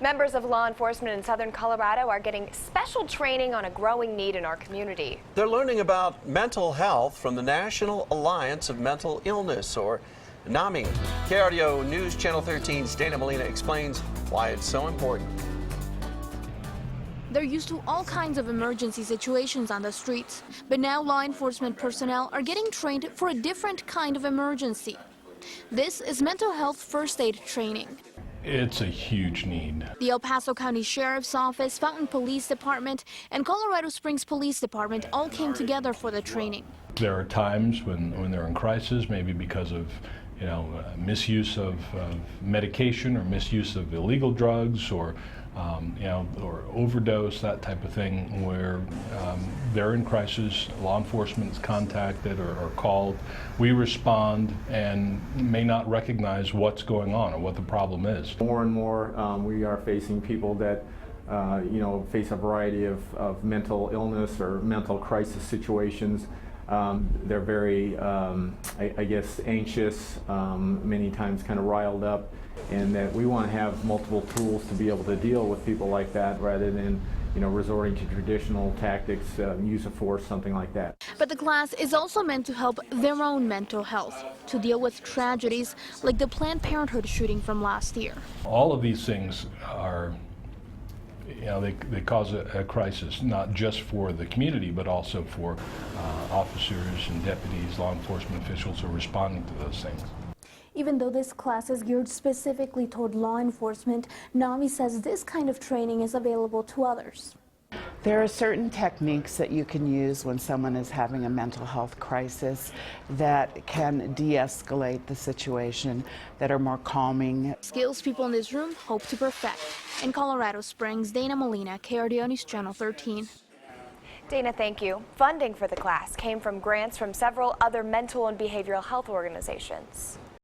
Members of law enforcement in southern Colorado are getting special training on a growing need in our community. They're learning about mental health from the National Alliance of Mental Illness, or NAMI. KRDO News Channel 13's Dana Molina explains why it's so important. They're used to all kinds of emergency situations on the streets, but now law enforcement personnel are getting trained for a different kind of emergency. This is mental health first aid training. It's a huge need. The El Paso County Sheriff's Office, Fountain Police Department, and Colorado Springs Police Department all came together for the training. There are times when they're in crisis, maybe because of misuse of medication or misuse of illegal drugs, or or overdose, that type of thing, where they're in crisis, law enforcement is contacted or called. We respond and may not recognize what's going on or what the problem is. More and more we are facing people that face a variety of mental illness or mental crisis situations. They're very, I guess, anxious, many times kind of riled up, and that we want to have multiple tools to be able to deal with people like that rather than resorting to traditional tactics, use of force, something like that. But the class is also meant to help their own mental health, to deal with tragedies like the Planned Parenthood shooting from last year. All of these things are, they cause a crisis, not just for the community, but also for officers and deputies, law enforcement officials who are responding to those things. Even though this class is geared specifically toward law enforcement, NAMI says this kind of training is available to others. There are certain techniques that you can use when someone is having a mental health crisis that can de-escalate the situation, that are more calming. Skills people in this room hope to perfect. In Colorado Springs, Dana Molina, KRDO News Channel 13. Dana, thank you. Funding for the class came from grants from several other mental and behavioral health organizations.